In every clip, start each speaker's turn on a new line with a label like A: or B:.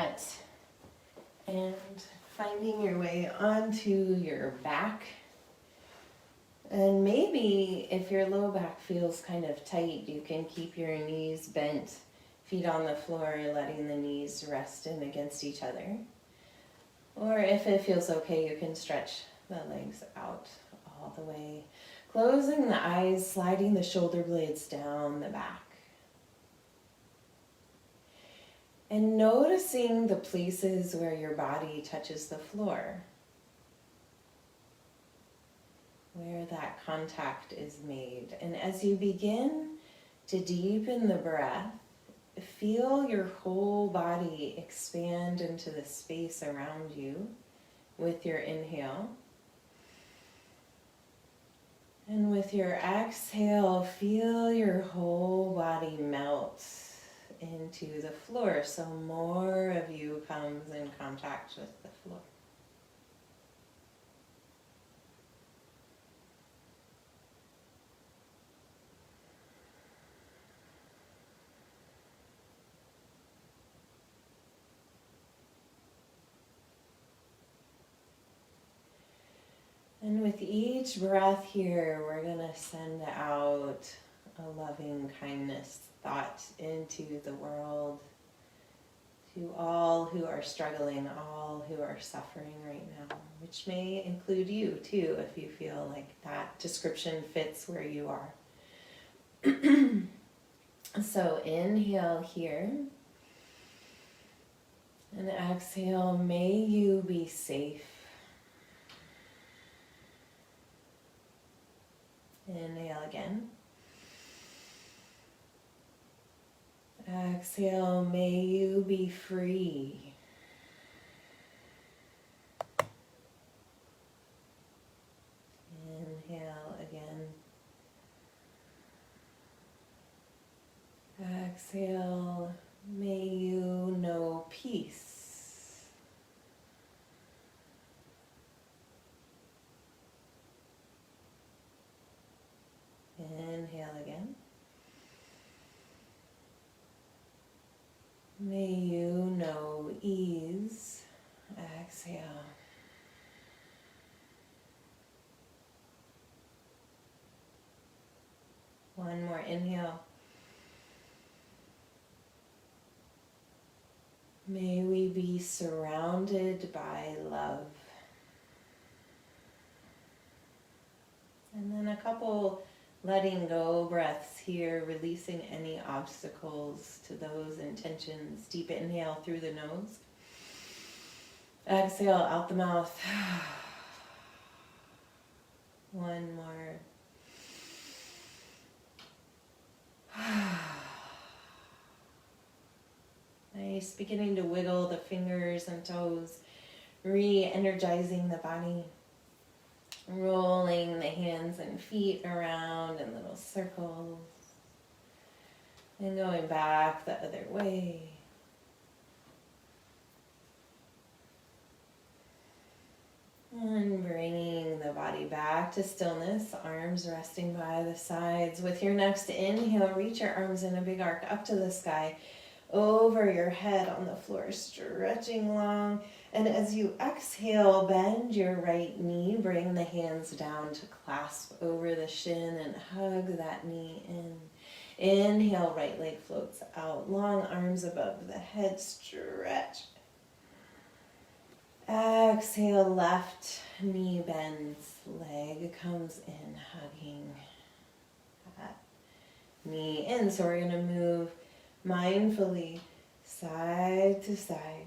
A: butt and finding your way onto your back. And maybe if your low back feels kind of tight, you can keep your knees bent, feet on the floor, letting the knees rest in against each other. Or if it feels okay, you can stretch the legs out all the way, closing the eyes, sliding the shoulder blades down the back. And noticing the places where your body touches the floor, where that contact is made. And as you begin to deepen the breath, feel your whole body expand into the space around you with your inhale. And with your exhale, feel your whole body melt into the floor, so more of you comes in contact with the floor. And with each breath here, we're going to send out a loving kindness thought into the world, to all who are struggling, all who are suffering right now, which may include you too, if you feel like that description fits where you are. So inhale here, and exhale, may you be safe. Inhale again. Exhale, may you be free. Inhale again. Exhale, may you know peace. Inhale again. May you know ease. Exhale. One more inhale. May we be surrounded by love. And then a couple letting go breaths here, releasing any obstacles to those intentions. Deep inhale through the nose. Exhale out the mouth. One more. Nice. Beginning to wiggle the fingers and toes, re-energizing the body. Rolling the hands and feet around in little circles. And going back the other way. And bringing the body back to stillness, arms resting by the sides. With your next inhale, reach your arms in a big arc up to the sky, over your head on the floor, stretching long. And as you exhale, bend your right knee, bring the hands down to clasp over the shin and hug that knee in. Inhale, right leg floats out, long arms above the head, stretch. Exhale, left knee bends, leg comes in, hugging that knee in. So we're going to move mindfully side to side.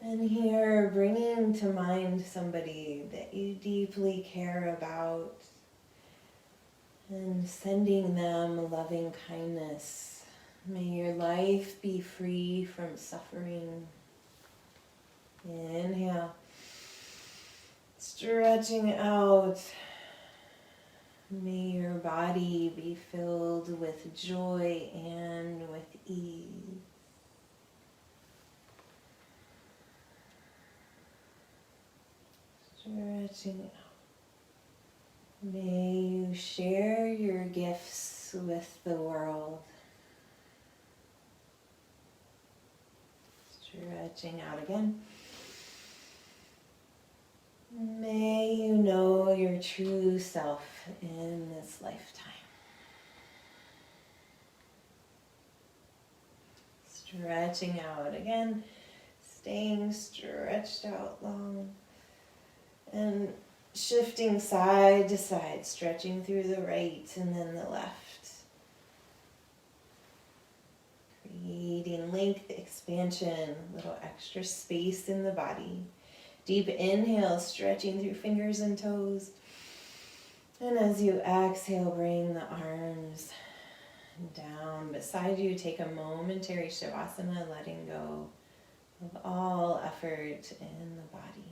A: And here, bringing to mind somebody that you deeply care about and sending them loving kindness. May your life be free from suffering. Inhale, stretching out. May your body be filled with joy and with ease. Stretching out. May you share your gifts with the world. Stretching out again. May you know your true self in this lifetime. Stretching out again, staying stretched out long, and shifting side to side, stretching through the right and then the left. Creating length, expansion, a little extra space in the body. Deep inhale, stretching through fingers and toes. And as you exhale, bring the arms down beside you. Take a momentary Savasana, letting go of all effort in the body.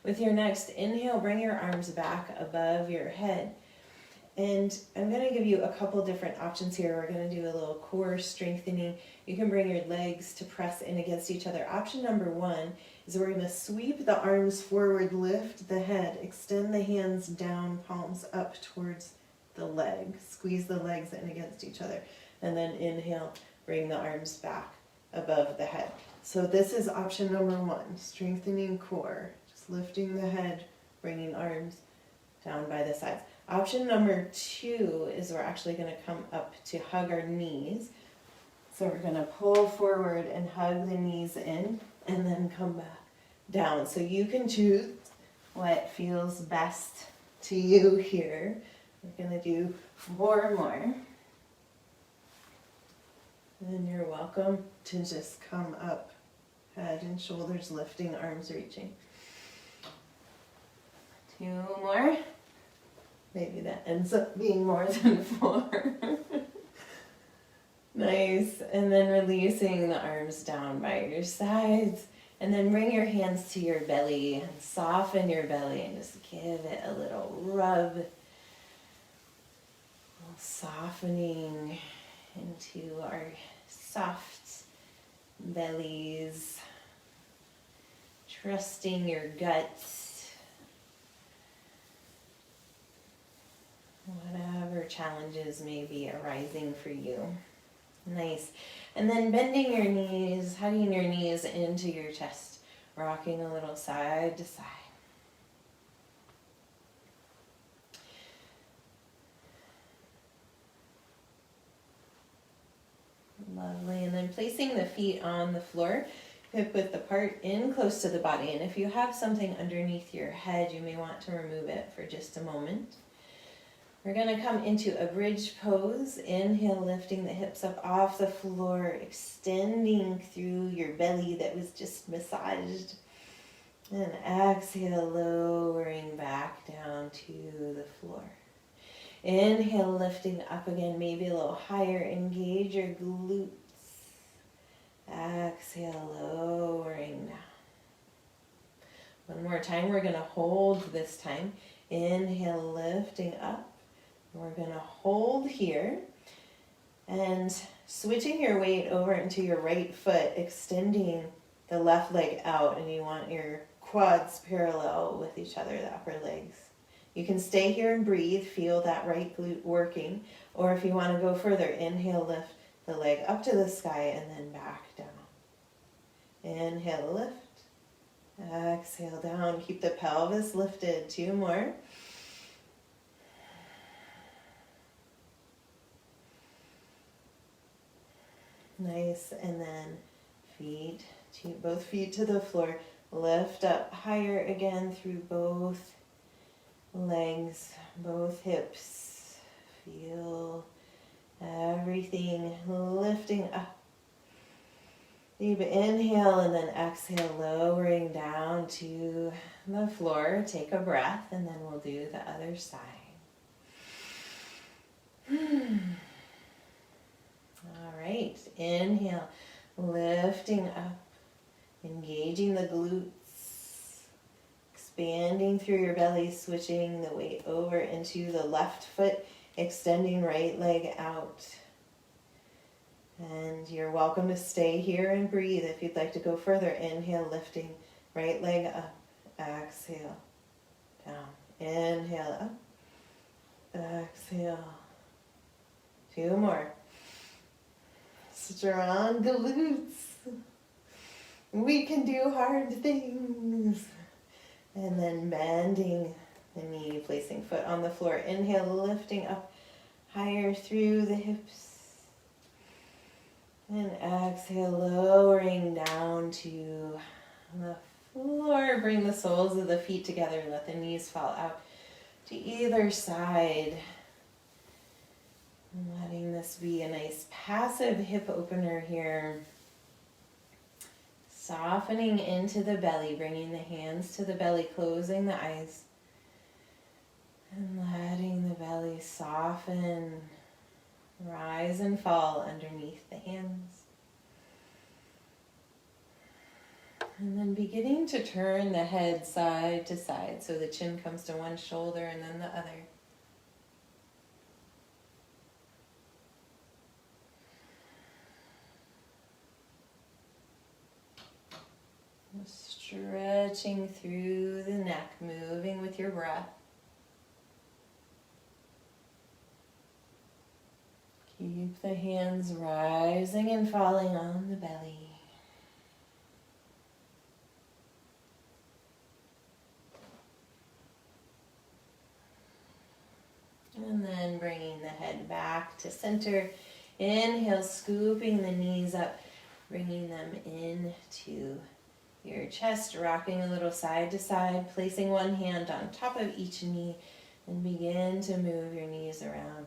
A: With your next inhale, bring your arms back above your head. And I'm going to give you a couple different options here. We're going to do a little core strengthening. You can bring your legs to press in against each other. Option number one is we're going to sweep the arms forward, lift the head, extend the hands down, palms up towards the legs. Squeeze the legs in against each other. And then inhale, bring the arms back above the head. So this is option number one, strengthening core. Just lifting the head, bringing arms down by the sides. Option number two is we're actually going to come up to hug our knees. So we're going to pull forward and hug the knees in and then come back down. So you can choose what feels best to you here. We're going to do 4 more. And you're welcome to just come up, head and shoulders lifting, arms reaching. 2 more. Maybe that ends up being more than 4. Nice. And then releasing the arms down by your sides. And then bring your hands to your belly and soften your belly and just give it a little rub. A little softening into our soft bellies. Trusting your guts. Whatever challenges may be arising for you. Nice. And then bending your knees, hugging your knees into your chest, rocking a little side to side. Lovely. And then placing the feet on the floor, hip width apart, in close to the body. And if you have something underneath your head, you may want to remove it for just a moment. We're going to come into a bridge pose. Inhale, lifting the hips up off the floor, extending through your belly that was just massaged. And exhale, lowering back down to the floor. Inhale, lifting up again, maybe a little higher. Engage your glutes. Exhale, lowering down. One more time, we're going to hold this time. Inhale, lifting up. We're going to hold here and switching your weight over into your right foot, extending the left leg out, and you want your quads parallel with each other, the upper legs. You can stay here and breathe, feel that right glute working, or if you want to go further, inhale, lift the leg up to the sky and then back down. Inhale, lift. Exhale, down. Keep the pelvis lifted. 2 more. Nice. And then both feet to the floor. Lift up higher again through both legs, both hips. Feel everything lifting up. Deep inhale and then exhale, lowering down to the floor. Take a breath and then we'll do the other side. All right, inhale, lifting up, Engaging the glutes. Expanding through your belly, switching the weight over into the left foot, extending right leg out. And you're welcome to stay here and breathe. If you'd like to go further, inhale, lifting right leg up. Exhale, down. Inhale, up. Exhale. 2 more. Strong glutes. We can do hard things. And then bending the knee, placing foot on the floor. Inhale, lifting up higher through the hips. And exhale, lowering down to the floor. Bring the soles of the feet together. Let the knees fall out to either side. And letting this be a nice passive hip opener here. Softening into the belly, bringing the hands to the belly, closing the eyes. And letting the belly soften, rise and fall underneath the hands. And then beginning to turn the head side to side, so the chin comes to one shoulder and then the other. Stretching through the neck, moving with your breath. Keep the hands rising and falling on the belly. And then bringing the head back to center. Inhale, scooping the knees up, bringing them into your chest, rocking a little side to side, placing one hand on top of each knee, and begin to move your knees around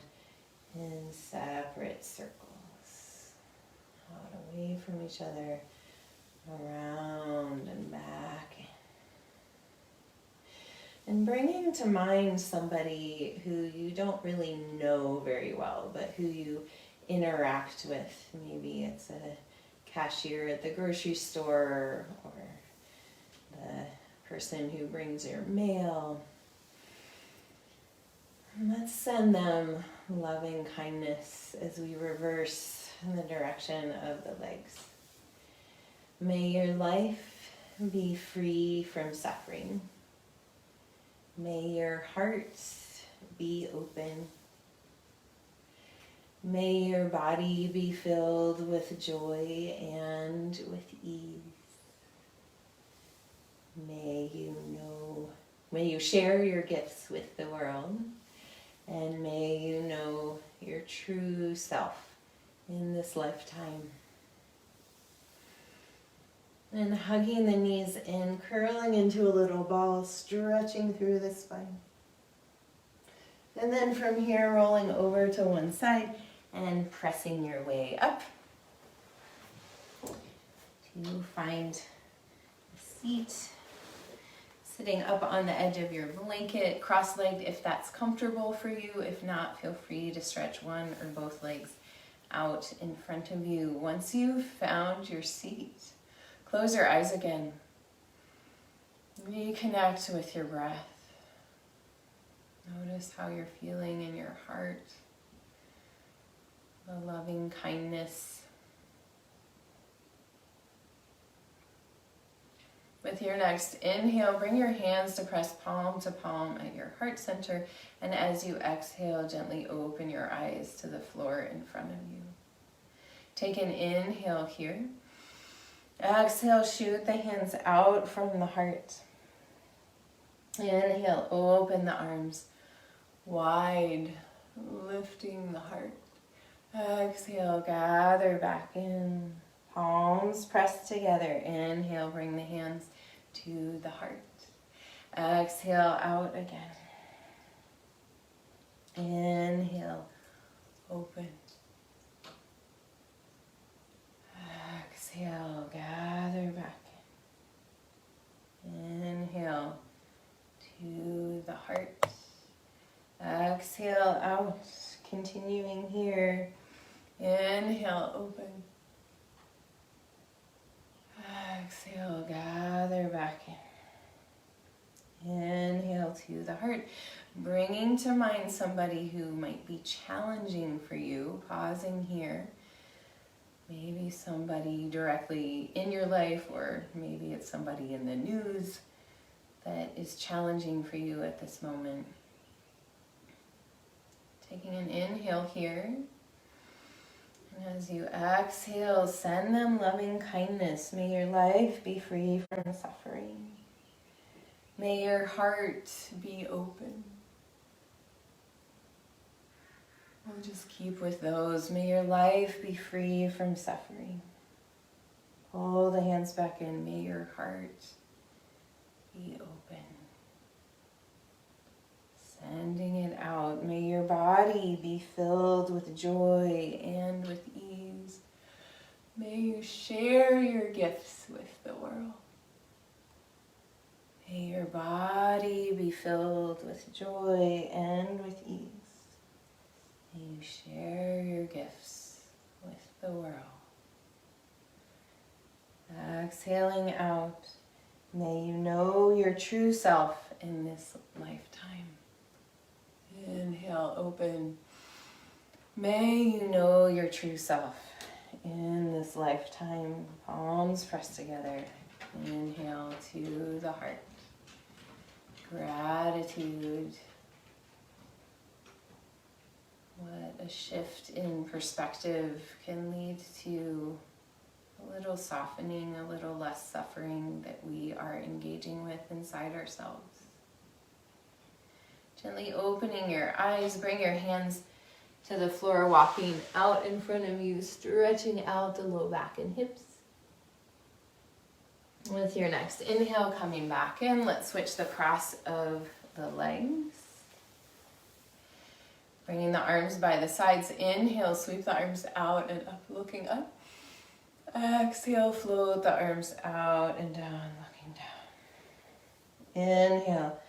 A: in separate circles. Out away from each other, around and back. And bringing to mind somebody who you don't really know very well, but who you interact with. Maybe it's a cashier at the grocery store, or the person who brings your mail. And let's send them loving kindness as we reverse in the direction of the legs. May your life be free from suffering. May your heart be open. May your body be filled with joy and with ease. May you share your gifts with the world, and may you know your true self in this lifetime. And hugging the knees in, curling into a little ball, stretching through the spine. And then from here, rolling over to one side and pressing your way up to find a seat. Sitting up on the edge of your blanket, cross-legged if that's comfortable for you. If not, feel free to stretch one or both legs out in front of you. Once you've found your seat, close your eyes again. Reconnect with your breath. Notice how you're feeling in your heart. The loving kindness. With your next inhale, bring your hands to press palm to palm at your heart center. And as you exhale, gently open your eyes to the floor in front of you. Take an inhale here. Exhale, shoot the hands out from the heart. Inhale, open the arms wide, lifting the heart. Exhale, gather back in. Palms pressed together. Inhale, bring the hands to the heart. Exhale, out again. Inhale, open. Exhale, gather back. Inhale to the heart. Exhale out, continuing here. Inhale, open. Exhale, gather back in. Inhale to the heart, bringing to mind somebody who might be challenging for you, pausing here. Maybe somebody directly in your life, or maybe it's somebody in the news that is challenging for you at this moment. Taking an inhale here. And as you exhale, send them loving kindness. May your life be free from suffering. May your heart be open. We'll just keep with those. May your life be free from suffering. Pull the hands back in. May your heart be open. Sending it out. May your body be filled with joy and with ease. May you share your gifts with the world. May your body be filled with joy and with ease. May you share your gifts with the world. Exhaling out. May you know your true self in this lifetime. Inhale, open. May you know your true self in this lifetime. Palms pressed together. Inhale to the heart. Gratitude. What a shift in perspective can lead to a little softening, a little less suffering that we are engaging with inside ourselves. Gently opening your eyes, bring your hands to the floor, walking out in front of you, stretching out the low back and hips. With your next inhale, coming back in, let's switch the cross of the legs. Bringing the arms by the sides. Inhale, sweep the arms out and up, looking up. Exhale, float the arms out and down, looking down. Inhale,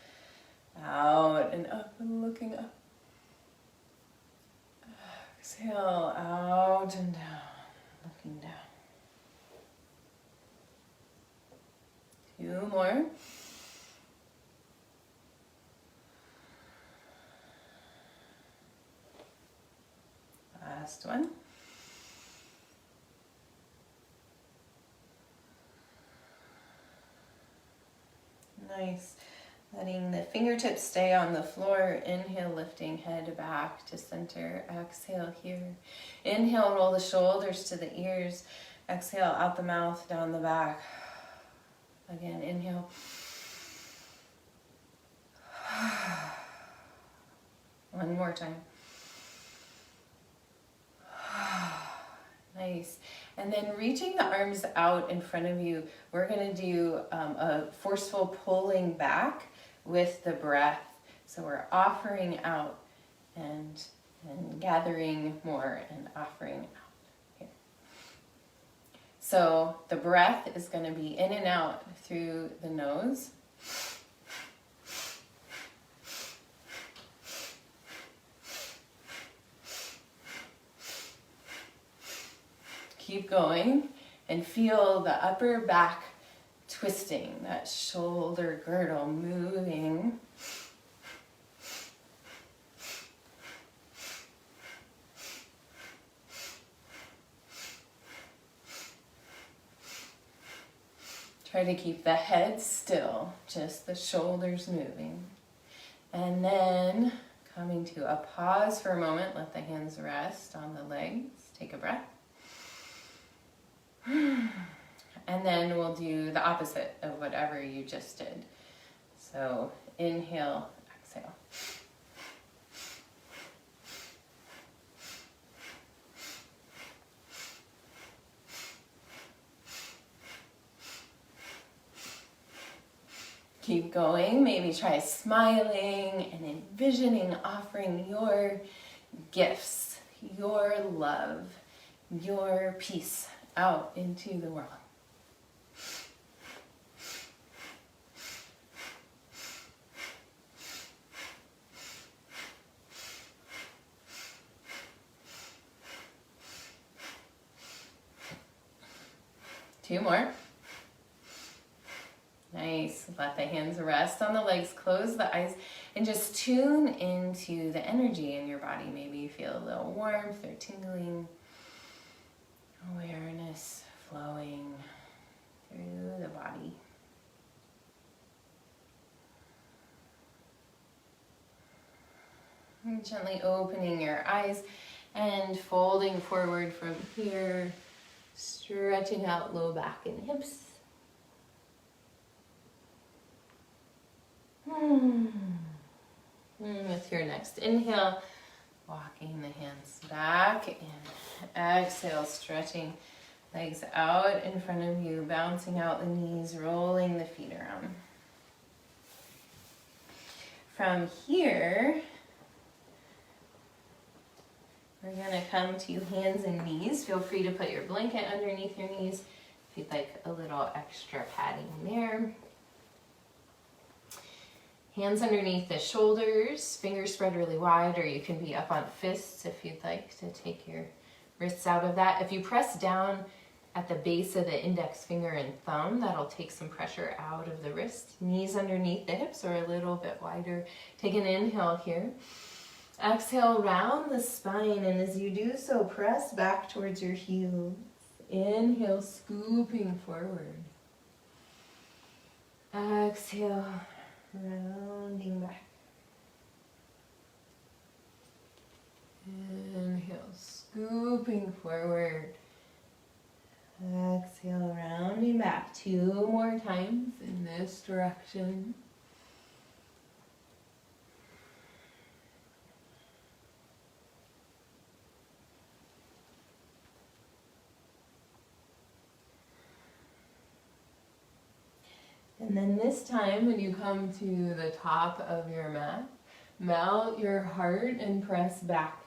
A: out and up and looking up. Exhale, out and down, looking down. 2 more. Last one. Nice. Letting the fingertips stay on the floor. Inhale, lifting head back to center. Exhale here. Inhale, roll the shoulders to the ears. Exhale, out the mouth, down the back. Again, inhale. One more time. Nice. And then reaching the arms out in front of you, we're going to do a forceful pulling back with the breath. So we're offering out and gathering more and offering out. Here. So the breath is going to be in and out through the nose. Keep going and feel the upper back twisting, that shoulder girdle moving. Try to keep the head still, just the shoulders moving. And then coming to a pause for a moment, let the hands rest on the legs. Take a breath. And then we'll do the opposite of whatever you just did. So inhale, exhale. Keep going. Maybe try smiling and envisioning offering your gifts, your love, your peace out into the world. Two more. Nice. Let the hands rest on the legs, close the eyes, and just tune into the energy in your body. Maybe you feel a little warmth or tingling. Awareness flowing through the body. And gently opening your eyes and folding forward from here, stretching out low back and hips. With your next inhale, walking the hands back, and exhale, stretching legs out in front of you, bouncing out the knees, rolling the feet around. From here, we're going to come to hands and knees. Feel free to put your blanket underneath your knees if you'd like a little extra padding there. Hands underneath the shoulders, fingers spread really wide, or you can be up on fists if you'd like to take your wrists out of that. If you press down at the base of the index finger and thumb, that'll take some pressure out of the wrist. Knees underneath the hips or a little bit wider. Take an inhale here. Exhale, round the spine, and as you do so, press back towards your heels. Inhale, scooping forward. Exhale, rounding back. Inhale, scooping forward. Exhale, rounding back. 2 more times in this direction. And then this time, when you come to the top of your mat, melt your heart and press back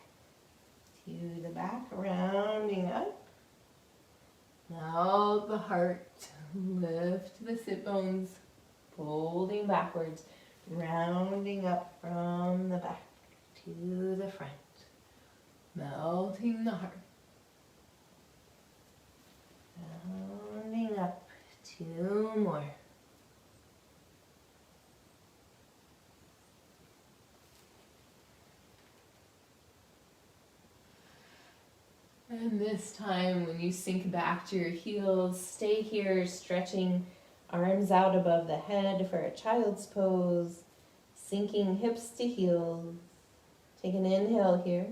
A: to the back, rounding up. Melt the heart, lift the sit bones, folding backwards, rounding up from the back to the front. Melting the heart. Rounding up. 2 more. And this time, when you sink back to your heels, stay here, stretching arms out above the head for a child's pose, sinking hips to heels. Take an inhale here.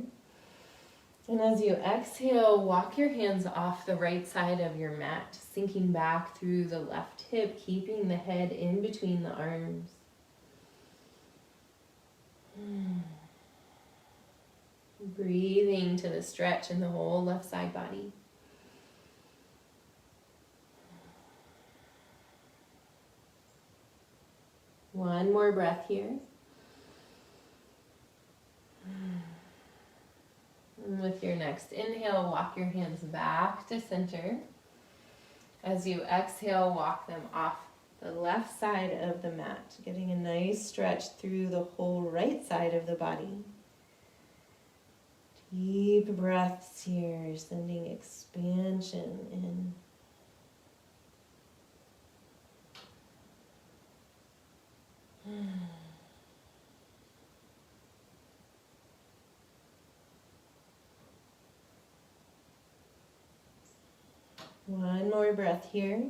A: And as you exhale, walk your hands off the right side of your mat, sinking back through the left hip, keeping the head in between the arms. Breathing to the stretch in the whole left side body. One more breath here. And with your next inhale, walk your hands back to center. As you exhale, walk them off the left side of the mat, getting a nice stretch through the whole right side of the body. Deep breaths here, sending expansion in. One more breath here.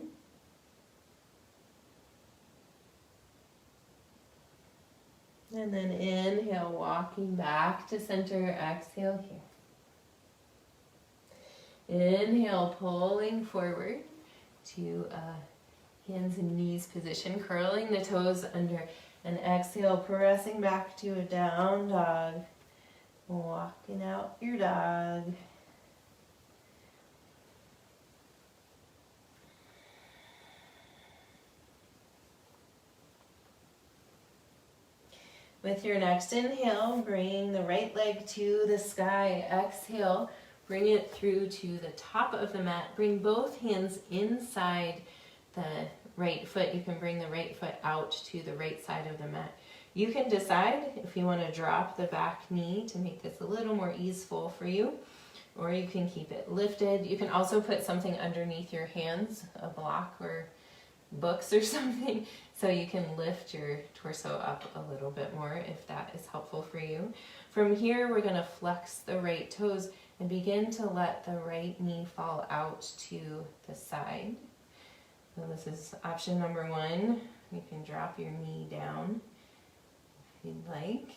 A: And then inhale, walking back to center. Exhale here. Inhale, pulling forward to a hands and knees position, curling the toes under. And exhale, pressing back to a down dog. Walking out your dog. With your next inhale, bring the right leg to the sky. Exhale, bring it through to the top of the mat. Bring both hands inside the right foot. You can bring the right foot out to the right side of the mat. You can decide if you want to drop the back knee to make this a little more easeful for you, or you can keep it lifted. You can also put something underneath your hands, a block or books or something so you can lift your torso up a little bit more if that is helpful for you. From here, we're going to flex the right toes and begin to let the right knee fall out to the side. So this is option number 1. You can drop your knee down if you'd like.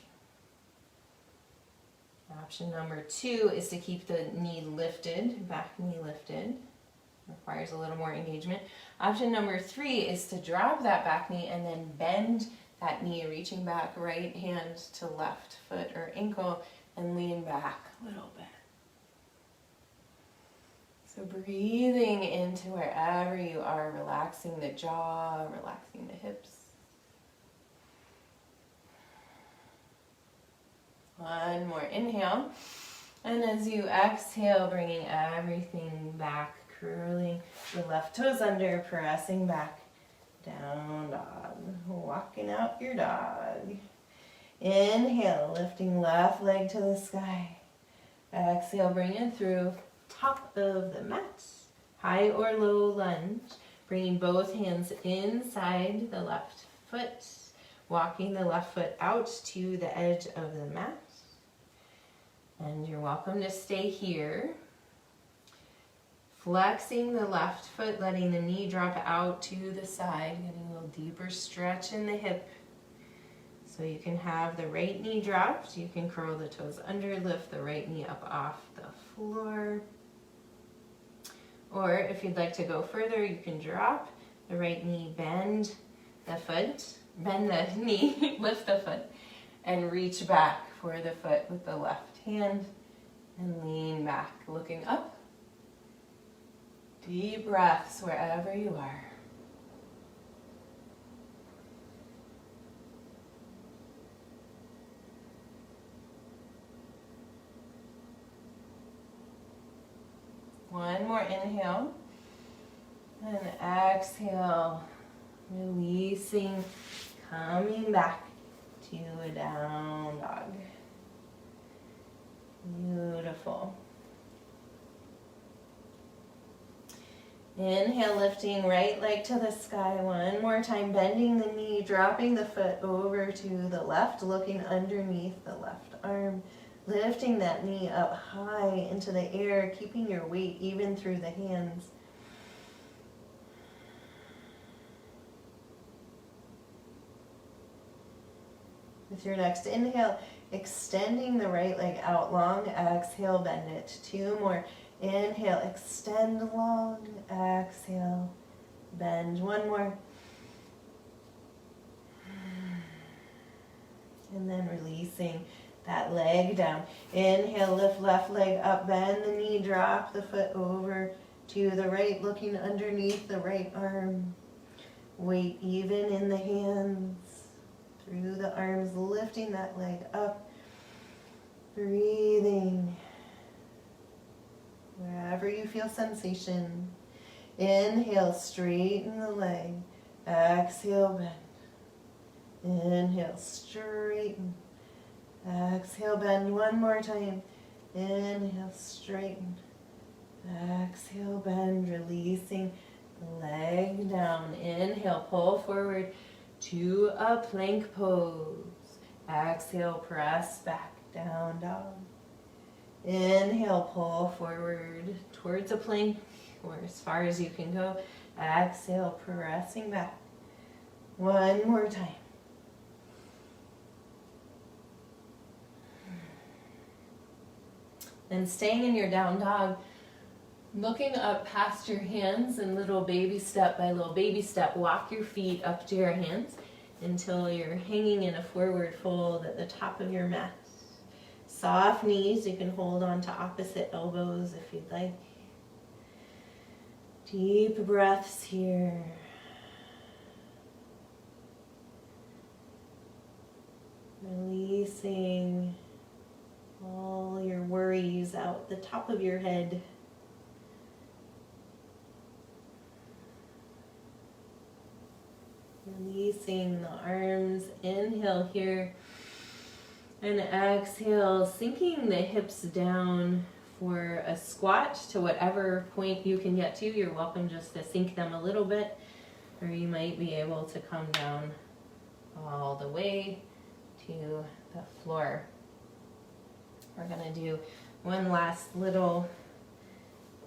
A: Option number 2 is to keep the knee lifted, back knee lifted. Requires a little more engagement. Option number 3 is to drop that back knee and then bend that knee, reaching back, right hand to left foot or ankle, and lean back a little bit. So breathing into wherever you are, relaxing the jaw, relaxing the hips. One more inhale. And as you exhale, bringing everything back, curling the left toes under, pressing back, down dog, walking out your dog. Inhale, lifting left leg to the sky. Exhale, bring it through top of the mat, high or low lunge, bringing both hands inside the left foot, walking the left foot out to the edge of the mat. And you're welcome to stay here. Flexing the left foot, letting the knee drop out to the side, getting a little deeper stretch in the hip. So you can have the right knee dropped, you can curl the toes under, lift the right knee up off the floor. Or if you'd like to go further, you can drop the right knee, bend the foot, bend the knee, lift the foot, and reach back for the foot with the left hand and lean back, looking up. Deep breaths wherever you are. One more inhale and exhale, releasing, coming back to a down dog. Beautiful. Inhale, lifting right leg to the sky. One more time, bending the knee, dropping the foot over to the left, looking underneath the left arm. Lifting that knee up high into the air, keeping your weight even through the hands. With your next inhale, extending the right leg out long. Exhale, bend it. 2 more. Inhale, extend long. Exhale, bend. 1 more. And then releasing that leg down. Inhale, lift left leg up, bend the knee, drop the foot over to the right, looking underneath the right arm. Weight even in the hands, through the arms, lifting that leg up. Breathing wherever you feel sensation. Inhale, straighten the leg. Exhale, bend. Inhale, straighten. Exhale, bend. 1 more time. Inhale, straighten. Exhale, bend, releasing the leg down. Inhale, pull forward to a plank pose. Exhale, press back, down dog. Inhale, pull forward towards a plank or as far as you can go. Exhale, pressing back. 1 more time. And staying in your down dog, looking up past your hands and little baby step by little baby step, walk your feet up to your hands until you're hanging in a forward fold at the top of your mat. Soft knees, you can hold on to opposite elbows if you'd like. Deep breaths here. Releasing all your worries out the top of your head. Releasing the arms. Inhale here. And exhale, sinking the hips down for a squat to whatever point you can get to. You're welcome just to sink them a little bit. Or you might be able to come down all the way to the floor. We're going to do one last little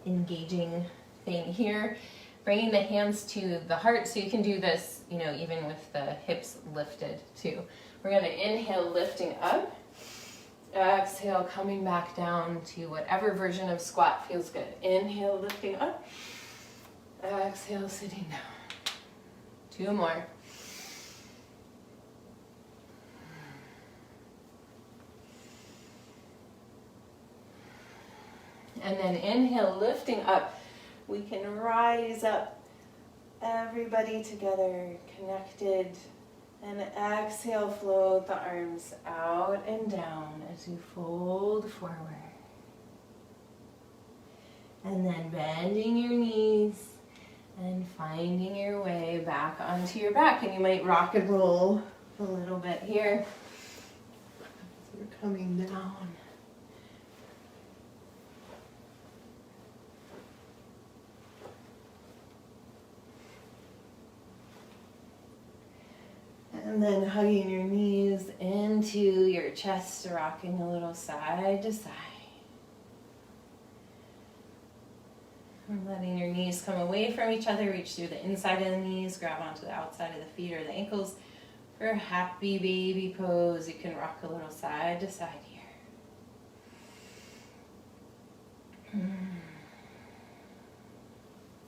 A: engaging thing here. Bringing the hands to the heart, so you can do this, even with the hips lifted too. We're going to inhale, lifting up. Exhale, coming back down to whatever version of squat feels good. Inhale, lifting up. Exhale, sitting down. 2 more. And then inhale, lifting up. We can rise up, everybody together, connected. And exhale, float the arms out and down as you fold forward. And then bending your knees and finding your way back onto your back. And you might rock and roll a little bit here. So we're coming down. And then hugging your knees into your chest, rocking a little side to side. And letting your knees come away from each other, reach through the inside of the knees, grab onto the outside of the feet or the ankles. For a happy baby pose, you can rock a little side to side here.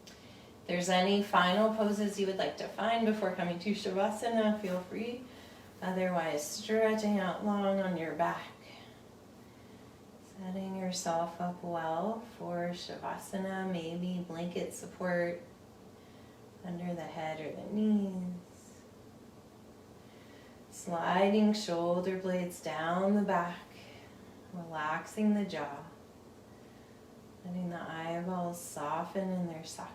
A: If there's any final poses you would like to find before coming to Savasana, feel free. Otherwise, stretching out long on your back. Setting yourself up well for Savasana, maybe blanket support under the head or the knees. Sliding shoulder blades down the back, relaxing the jaw. Letting the eyeballs soften in their sockets.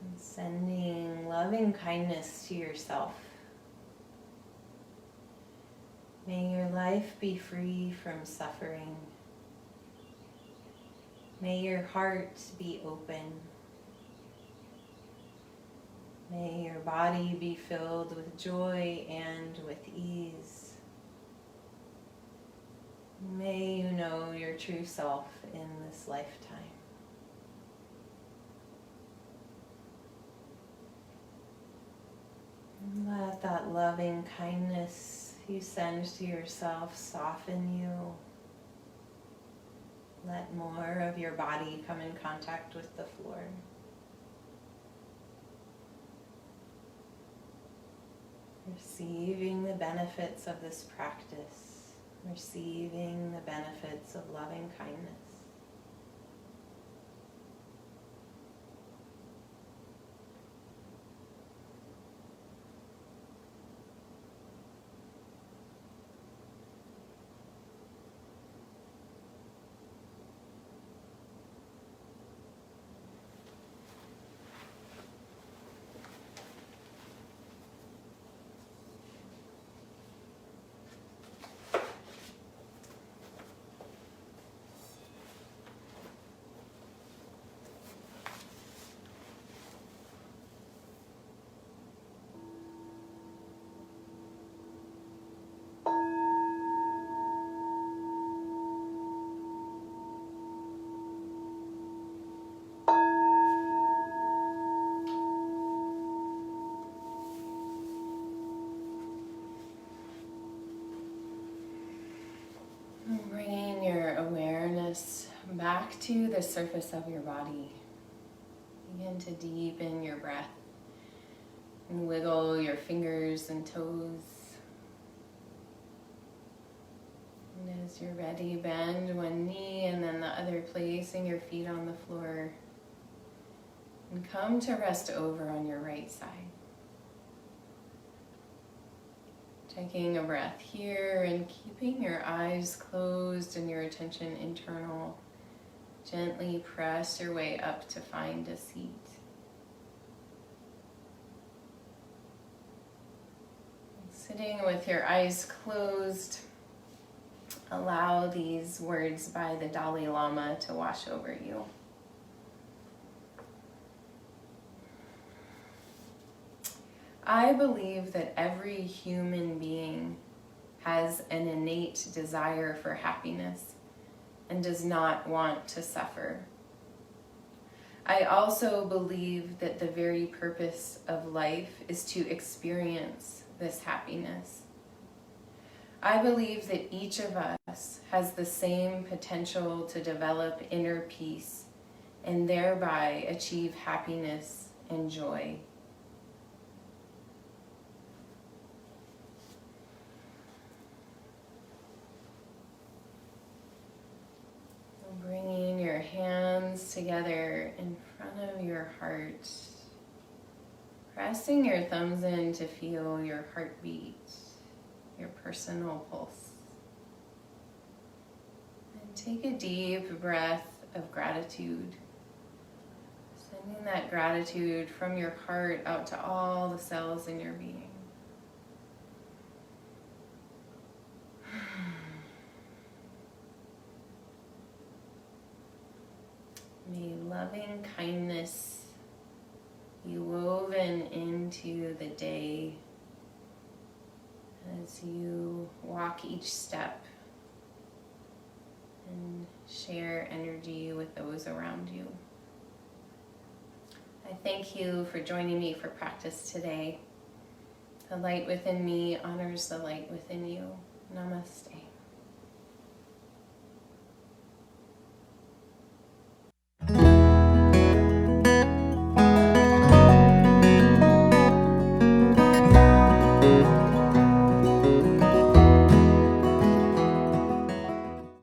A: And sending loving kindness to yourself. May your life be free from suffering. May your heart be open. May your body be filled with joy and with ease. May you know your true self in this lifetime. Let that loving kindness you send to yourself soften you. Let more of your body come in contact with the floor. Receiving the benefits of this practice. Receiving the benefits of loving kindness. Bringing your awareness back to the surface of your body. Begin to deepen your breath and wiggle your fingers and toes. And as you're ready, bend one knee and then the other, placing your feet on the floor. And come to rest over on your right side. Taking a breath here and keeping your eyes closed and your attention internal. Gently press your way up to find a seat. Sitting with your eyes closed, allow these words by the Dalai Lama to wash over you. I believe that every human being has an innate desire for happiness and does not want to suffer. I also believe that the very purpose of life is to experience this happiness. I believe that each of us has the same potential to develop inner peace and thereby achieve happiness and joy. Bringing your hands together in front of your heart, pressing your thumbs in to feel your heartbeat, your personal pulse. And take a deep breath of gratitude, sending that gratitude from your heart out to all the cells in your being. May loving kindness be woven into the day as you walk each step and share energy with those around you. I thank you for joining me for practice today. The light within me honors the light within you. Namaste.